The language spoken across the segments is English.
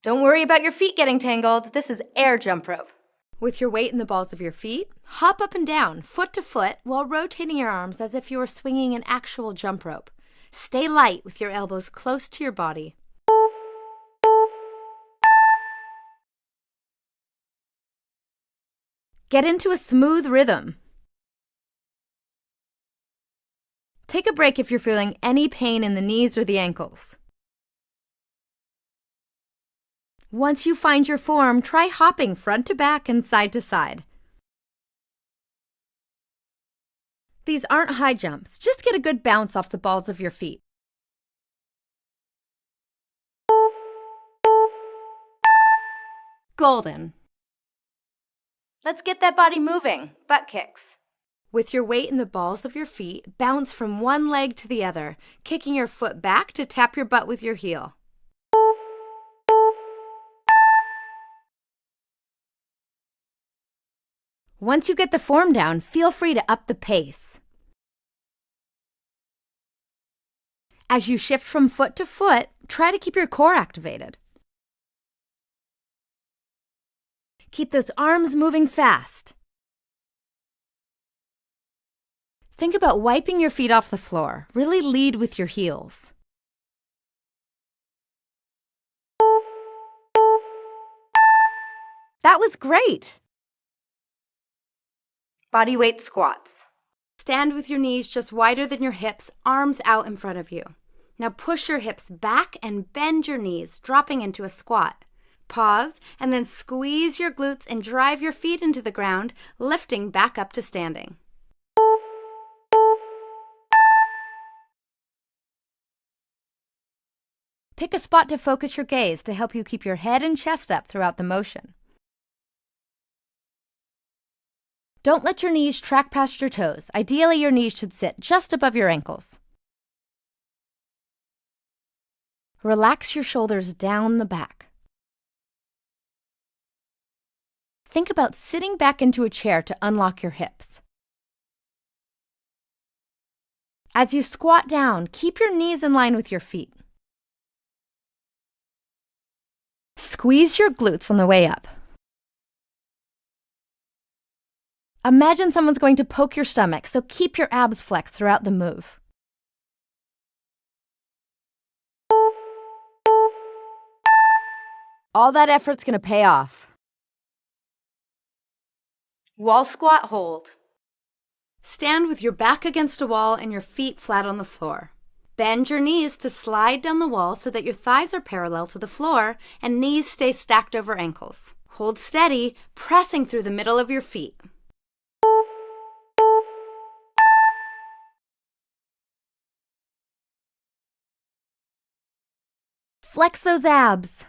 Don't worry about your feet getting tangled. This is air jump rope. With your weight in the balls of your feet, hop up and down, foot to foot, while rotating your arms as if you were swinging an actual jump rope. Stay light with your elbows close to your body. Get into a smooth rhythm. Take a break if you're feeling any pain in the knees or the ankles. Once you find your form, try hopping front to back and side to side. These aren't high jumps, just get a good bounce off the balls of your feet. Golden. Let's get that body moving. Butt kicks. With your weight in the balls of your feet, bounce from one leg to the other, kicking your foot back to tap your butt with your heel. Once you get the form down, feel free to up the pace. As you shift from foot to foot, try to keep your core activated. Keep those arms moving fast. Think about wiping your feet off the floor. Really lead with your heels. That was great! Bodyweight squats. Stand with your knees just wider than your hips, arms out in front of you. Now push your hips back and bend your knees, dropping into a squat. Pause and then squeeze your glutes and drive your feet into the ground, lifting back up to standing. Pick a spot to focus your gaze to help you keep your head and chest up throughout the motion. Don't let your knees track past your toes. Ideally, your knees should sit just above your ankles. Relax your shoulders down the back. Think about sitting back into a chair to unlock your hips. As you squat down, keep your knees in line with your feet. Squeeze your glutes on the way up. Imagine someone's going to poke your stomach, so keep your abs flexed throughout the move. All that effort's going to pay off. Wall squat hold. Stand with your back against a wall and your feet flat on the floor. Bend your knees to slide down the wall so that your thighs are parallel to the floor and knees stay stacked over ankles. Hold steady, pressing through the middle of your feet. Flex those abs.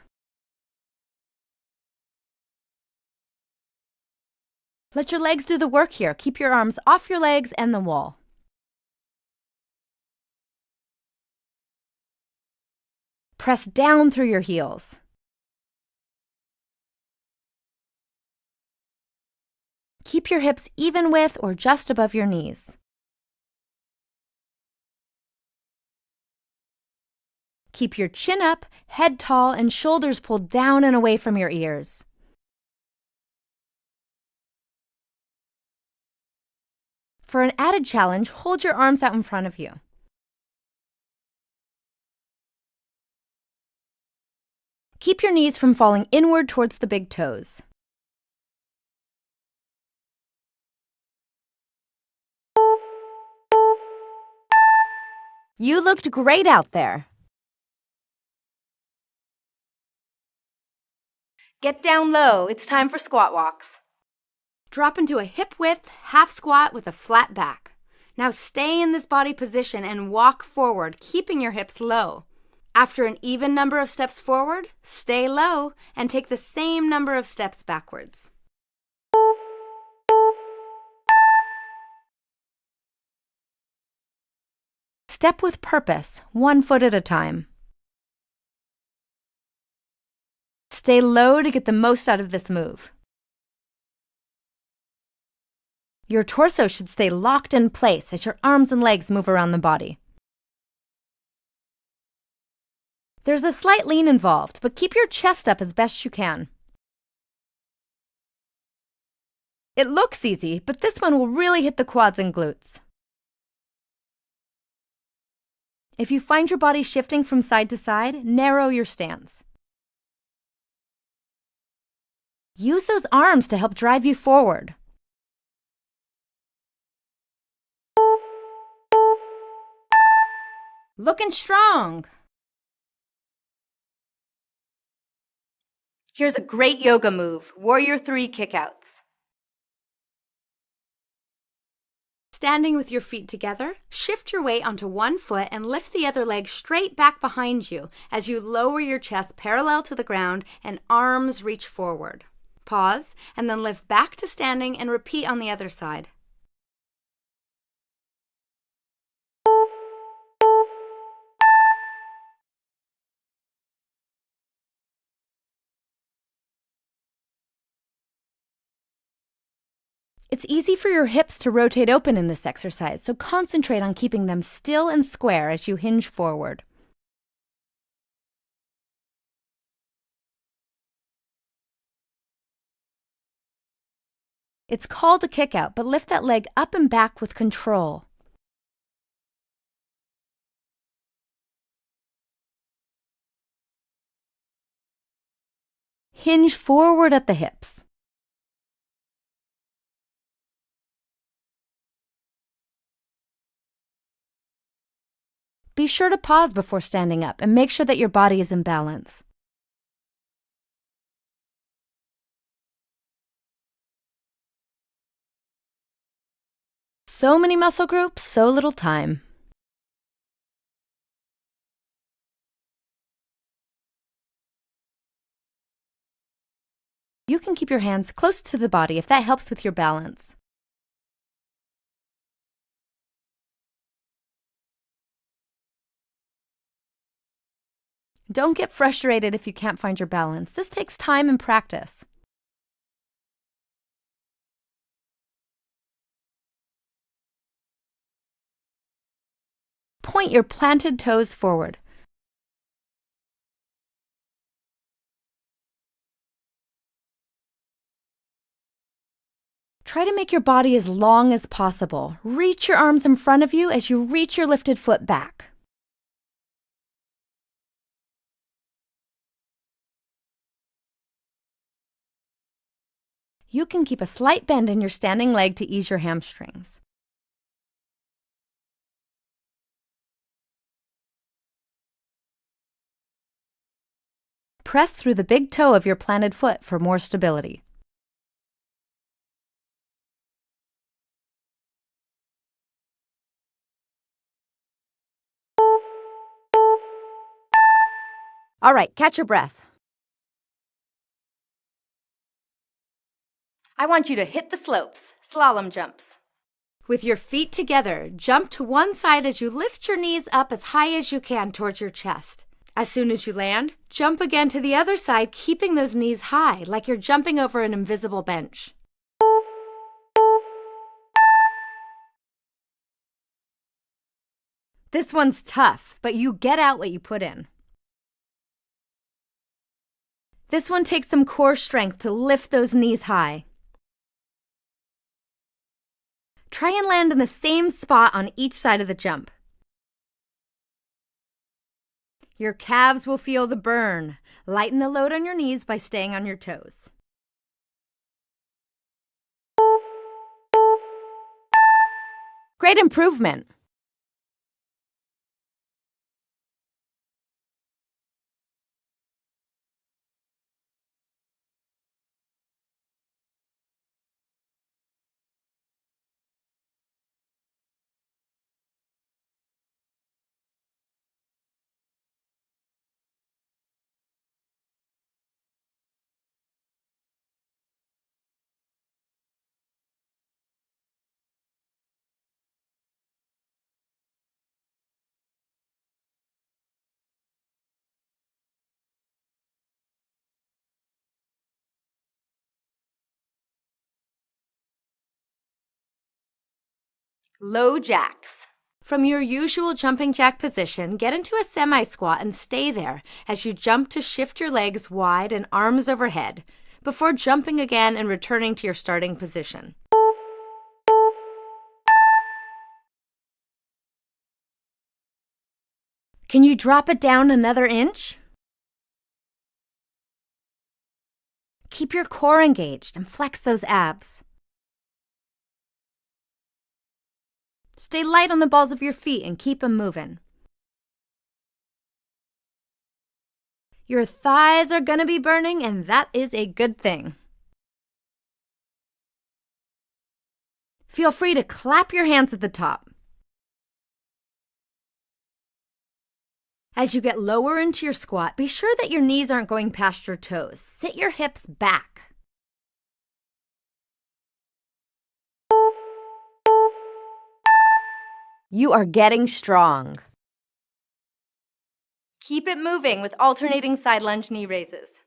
Let your legs do the work here. Keep your arms off your legs and the wall. Press down through your heels. Keep your hips even with or just above your knees. Keep your chin up, head tall, and shoulders pulled down and away from your ears. For an added challenge, hold your arms out in front of you. Keep your knees from falling inward towards the big toes. You looked great out there. Get down low. It's time for squat walks. Drop into a hip-width half squat with a flat back. Now stay in this body position and walk forward, keeping your hips low. After an even number of steps forward, stay low and take the same number of steps backwards. Step with purpose, 1 foot at a time. Stay low to get the most out of this move. Your torso should stay locked in place as your arms and legs move around the body. There's a slight lean involved, but keep your chest up as best you can. It looks easy, but this one will really hit the quads and glutes. If you find your body shifting from side to side, narrow your stance. Use those arms to help drive you forward. Looking strong. Here's a great yoga move, Warrior 3 kickouts. Standing with your feet together, shift your weight onto one foot and lift the other leg straight back behind you as you lower your chest parallel to the ground and arms reach forward. Pause, and then lift back to standing and repeat on the other side. It's easy for your hips to rotate open in this exercise, so concentrate on keeping them still and square as you hinge forward. It's called a kickout, but lift that leg up and back with control. Hinge forward at the hips. Be sure to pause before standing up and make sure that your body is in balance. So many muscle groups, so little time. You can keep your hands close to the body if that helps with your balance. Don't get frustrated if you can't find your balance. This takes time and practice. Point your planted toes forward. Try to make your body as long as possible. Reach your arms in front of you as you reach your lifted foot back. You can keep a slight bend in your standing leg to ease your hamstrings. Press through the big toe of your planted foot for more stability. All right, catch your breath. I want you to hit the slopes, slalom jumps. With your feet together, jump to one side as you lift your knees up as high as you can towards your chest. As soon as you land, jump again to the other side, keeping those knees high, like you're jumping over an invisible bench. This one's tough, but you get out what you put in. This one takes some core strength to lift those knees high. Try and land in the same spot on each side of the jump. Your calves will feel the burn. Lighten the load on your knees by staying on your toes. Great improvement. Low jacks. From your usual jumping jack position, get into a semi-squat and stay there as you jump to shift your legs wide and arms overhead before jumping again and returning to your starting position. Can you drop it down another inch? Keep your core engaged and flex those abs. Stay light on the balls of your feet and keep them moving. Your thighs are going to be burning, and that is a good thing. Feel free to clap your hands at the top. As you get lower into your squat, be sure that your knees aren't going past your toes. Sit your hips back. You are getting strong. Keep it moving with alternating side lunge knee raises.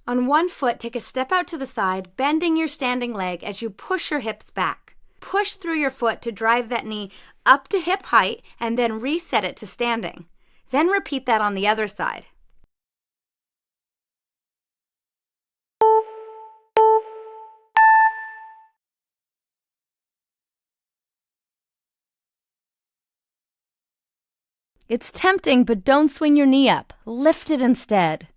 On one foot, take a step out to the side, bending your standing leg as you push your hips back. Push through your foot to drive that knee up to hip height and then reset it to standing. Then repeat that on the other side. It's tempting, but don't swing your knee up. Lift it instead.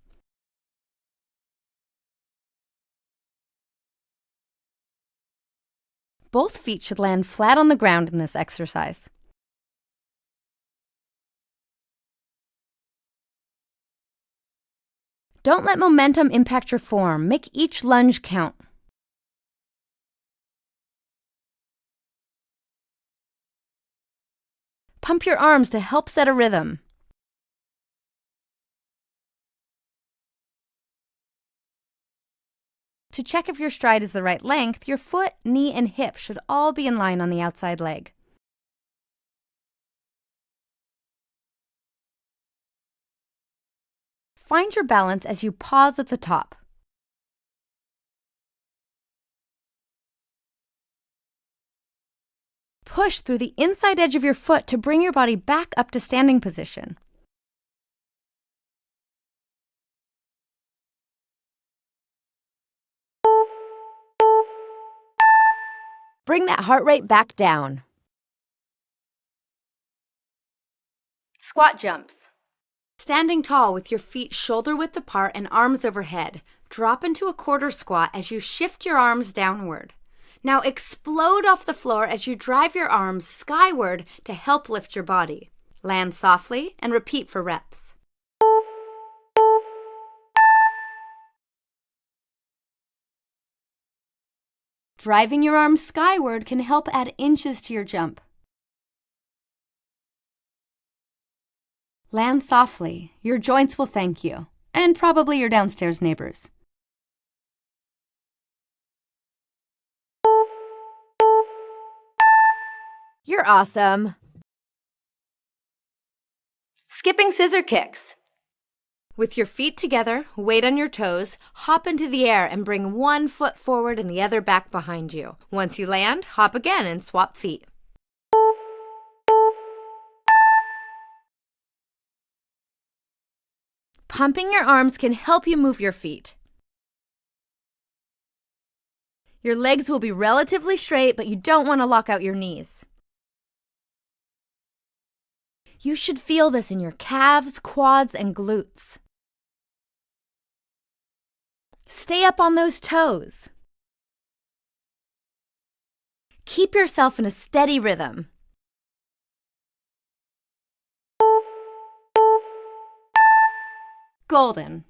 Both feet should land flat on the ground in this exercise. Don't let momentum impact your form. Make each lunge count. Pump your arms to help set a rhythm. To check if your stride is the right length, your foot, knee, and hip should all be in line on the outside leg. Find your balance as you pause at the top. Push through the inside edge of your foot to bring your body back up to standing position. Bring that heart rate back down. Squat jumps. Standing tall with your feet shoulder-width apart and arms overhead, drop into a quarter squat as you shift your arms downward. Now explode off the floor as you drive your arms skyward to help lift your body. Land softly and repeat for reps. Driving your arms skyward can help add inches to your jump. Land softly. Your joints will thank you, and probably your downstairs neighbors. You're awesome. Skipping scissor kicks. With your feet together, weight on your toes, hop into the air and bring one foot forward and the other back behind you. Once you land, hop again and swap feet. Pumping your arms can help you move your feet. Your legs will be relatively straight, but you don't want to lock out your knees. You should feel this in your calves, quads, and glutes. Stay up on those toes. Keep yourself in a steady rhythm. Golden.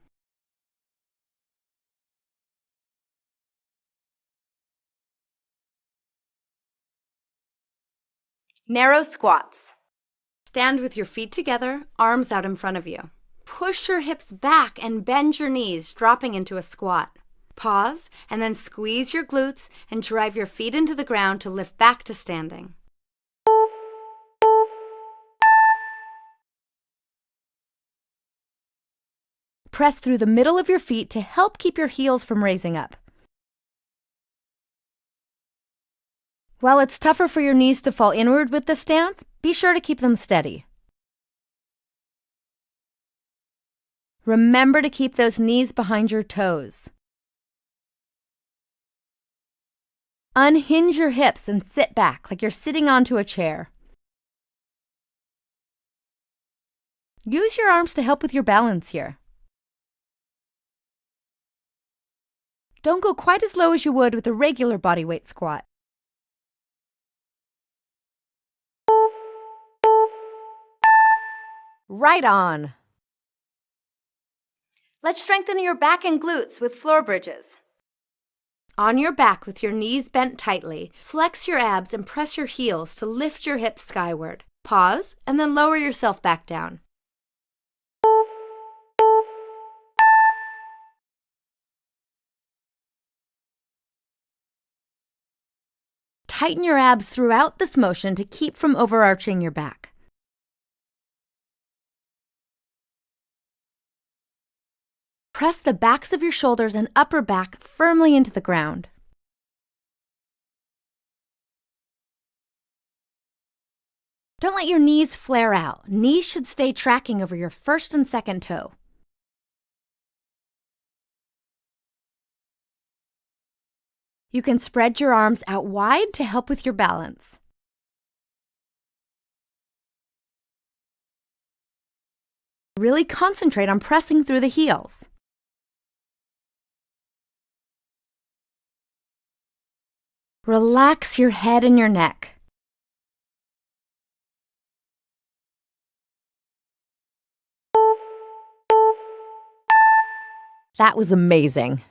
Narrow squats. Stand with your feet together, arms out in front of you. Push your hips back and bend your knees, dropping into a squat. Pause, and then squeeze your glutes and drive your feet into the ground to lift back to standing. Press through the middle of your feet to help keep your heels from raising up. While it's tougher for your knees to fall inward with this stance, be sure to keep them steady. Remember to keep those knees behind your toes. Unhinge your hips and sit back like you're sitting onto a chair. Use your arms to help with your balance here. Don't go quite as low as you would with a regular bodyweight squat. Right on! Let's strengthen your back and glutes with floor bridges. On your back with your knees bent tightly, flex your abs and press your heels to lift your hips skyward. Pause and then lower yourself back down. Tighten your abs throughout this motion to keep from overarching your back. Press the backs of your shoulders and upper back firmly into the ground. Don't let your knees flare out. Knees should stay tracking over your first and second toe. You can spread your arms out wide to help with your balance. Really concentrate on pressing through the heels. Relax your head and your neck. That was amazing.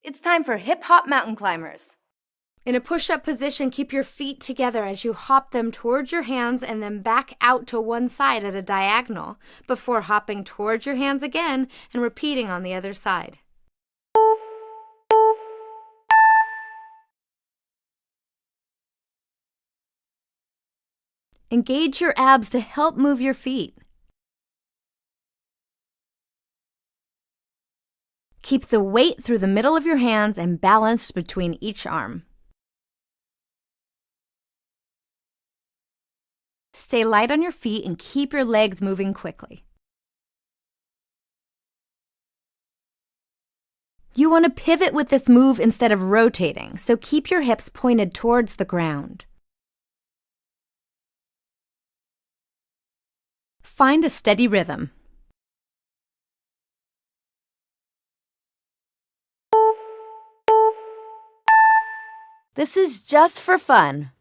It's time for hip-hop mountain climbers. In a push-up position, keep your feet together as you hop them towards your hands and then back out to one side at a diagonal before hopping towards your hands again and repeating on the other side. Engage your abs to help move your feet. Keep the weight through the middle of your hands and balanced between each arm. Stay light on your feet and keep your legs moving quickly. You want to pivot with this move instead of rotating, so keep your hips pointed towards the ground. Find a steady rhythm. This is just for fun.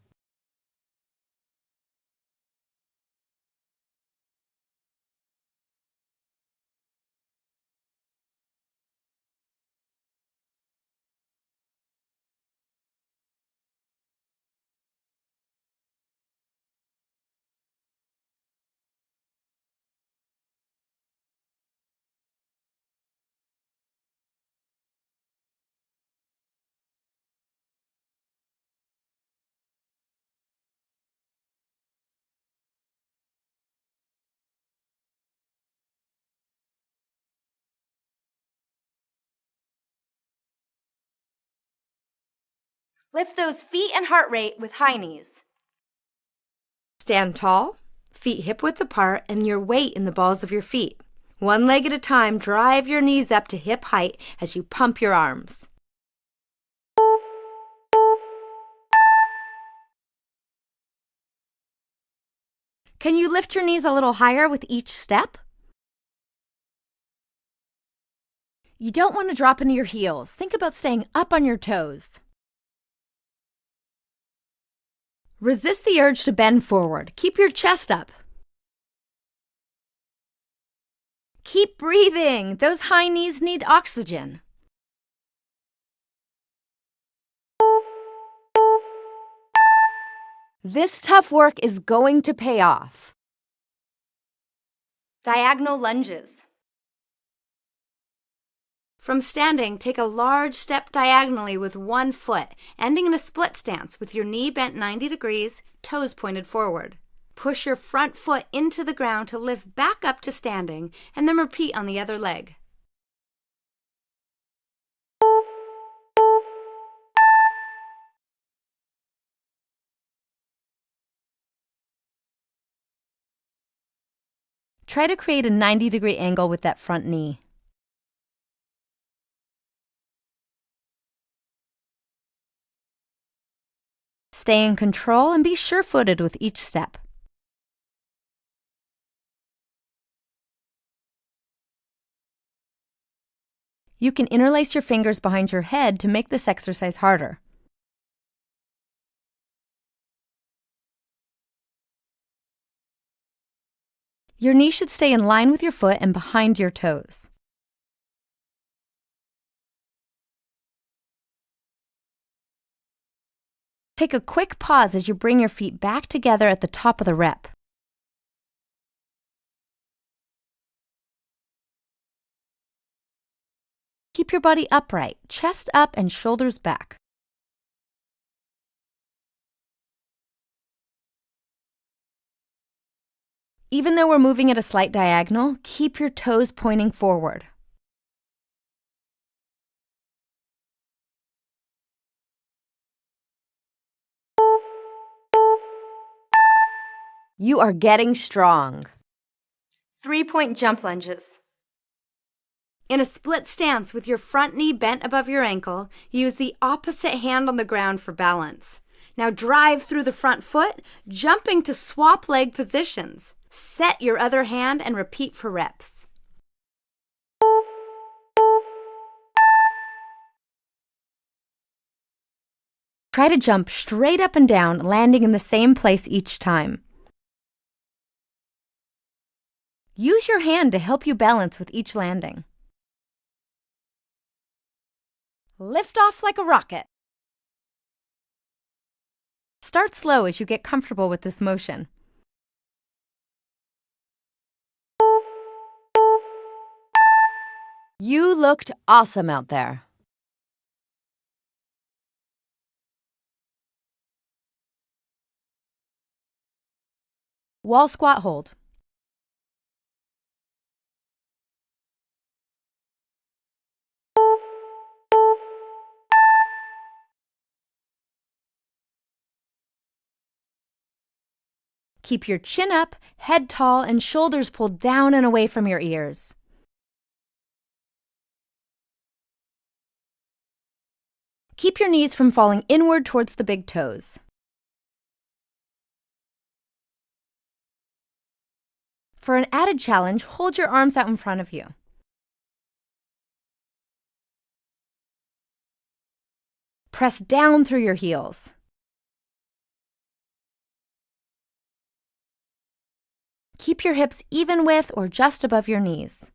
Lift those feet and heart rate with high knees. Stand tall, feet hip-width apart, and your weight in the balls of your feet. One leg at a time, drive your knees up to hip height as you pump your arms. Can you lift your knees a little higher with each step? You don't want to drop into your heels. Think about staying up on your toes. Resist the urge to bend forward. Keep your chest up. Keep breathing. Those high knees need oxygen. This tough work is going to pay off. Diagonal lunges. From standing, take a large step diagonally with one foot, ending in a split stance with your knee bent 90 degrees, toes pointed forward. Push your front foot into the ground to lift back up to standing, and then repeat on the other leg. Try to create a 90-degree angle with that front knee. Stay in control and be sure-footed with each step. You can interlace your fingers behind your head to make this exercise harder. Your knee should stay in line with your foot and behind your toes. Take a quick pause as you bring your feet back together at the top of the rep. Keep your body upright, chest up and shoulders back. Even though we're moving at a slight diagonal, keep your toes pointing forward. You are getting strong. 3-point jump lunges. In a split stance with your front knee bent above your ankle, use the opposite hand on the ground for balance. Now drive through the front foot, jumping to swap leg positions. Set your other hand and repeat for reps. Try to jump straight up and down, landing in the same place each time. Use your hand to help you balance with each landing. Lift off like a rocket. Start slow as you get comfortable with this motion. You looked awesome out there. Wall squat hold. Keep your chin up, head tall, and shoulders pulled down and away from your ears. Keep your knees from falling inward towards the big toes. For an added challenge, hold your arms out in front of you. Press down through your heels. Keep your hips even with or just above your knees.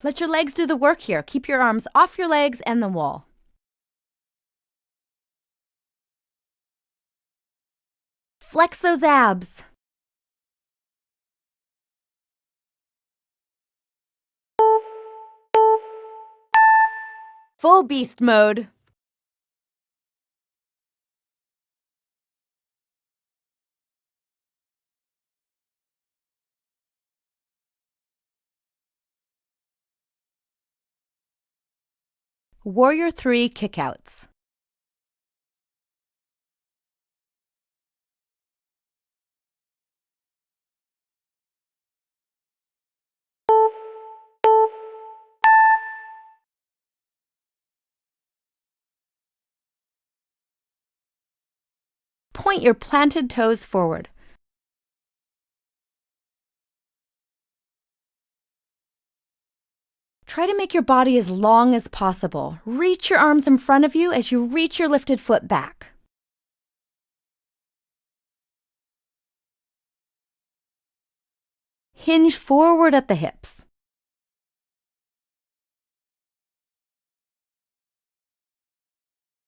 Let your legs do the work here. Keep your arms off your legs and the wall. Flex those abs. Full beast mode. Warrior 3 kickouts. Point your planted toes forward. Try to make your body as long as possible. Reach your arms in front of you as you reach your lifted foot back. Hinge forward at the hips.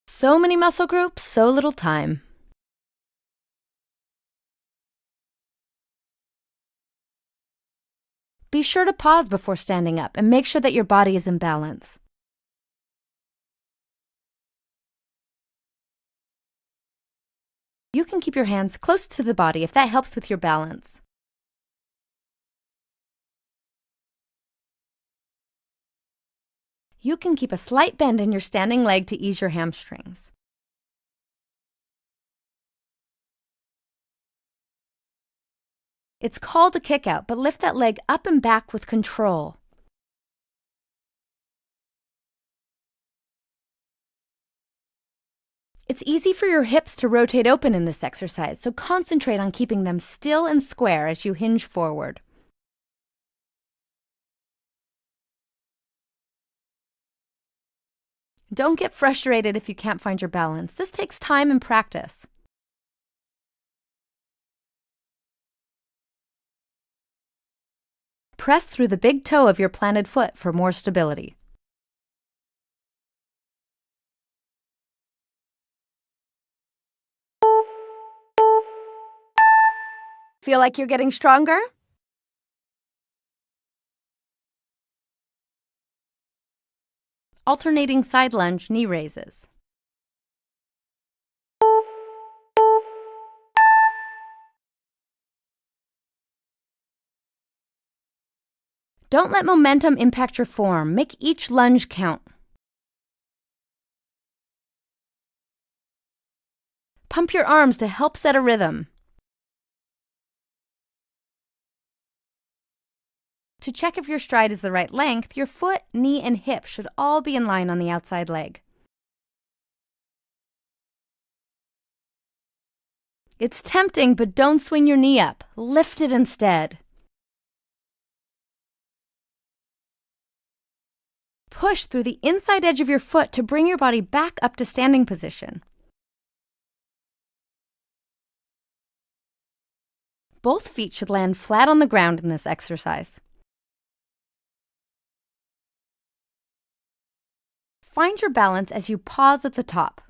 So many muscle groups, so little time. Be sure to pause before standing up and make sure that your body is in balance. You can keep your hands close to the body if that helps with your balance. You can keep a slight bend in your standing leg to ease your hamstrings. It's called a kick out, but lift that leg up and back with control. It's easy for your hips to rotate open in this exercise, so concentrate on keeping them still and square as you hinge forward. Don't get frustrated if you can't find your balance. This takes time and practice. Press through the big toe of your planted foot for more stability. Feel like you're getting stronger? Alternating side lunge knee raises. Don't let momentum impact your form. Make each lunge count. Pump your arms to help set a rhythm. To check if your stride is the right length, your foot, knee, and hip should all be in line on the outside leg. It's tempting, but don't swing your knee up. Lift it instead. Push through the inside edge of your foot to bring your body back up to standing position. Both feet should land flat on the ground in this exercise. Find your balance as you pause at the top.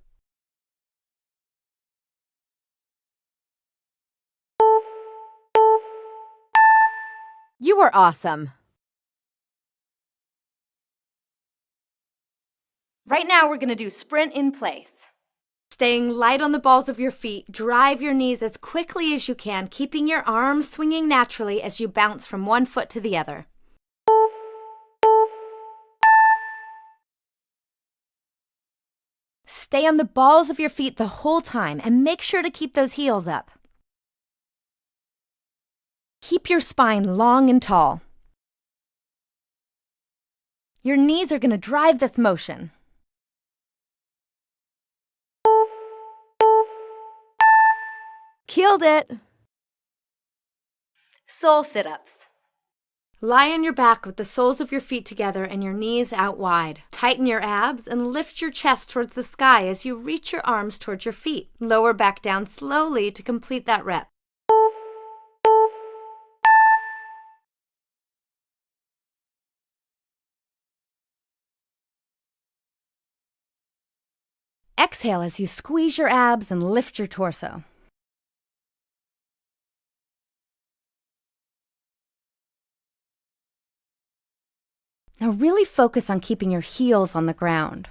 You are awesome! Right now, we're going to do sprint in place. Staying light on the balls of your feet, drive your knees as quickly as you can, keeping your arms swinging naturally as you bounce from one foot to the other. Stay on the balls of your feet the whole time and make sure to keep those heels up. Keep your spine long and tall. Your knees are going to drive this motion. Killed it! Soul sit-ups. Lie on your back with the soles of your feet together and your knees out wide. Tighten your abs and lift your chest towards the sky as you reach your arms towards your feet. Lower back down slowly to complete that rep. Exhale as you squeeze your abs and lift your torso. Now really focus on keeping your heels on the ground.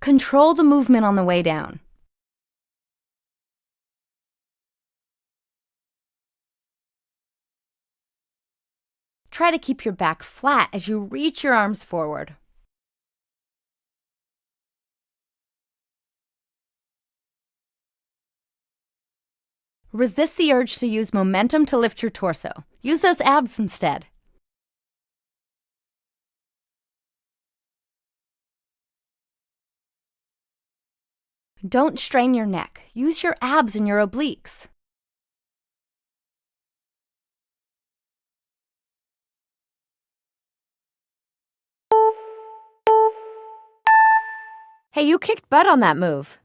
Control the movement on the way down. Try to keep your back flat as you reach your arms forward. Resist the urge to use momentum to lift your torso. Use those abs instead. Don't strain your neck. Use your abs and your obliques. Hey, you kicked butt on that move.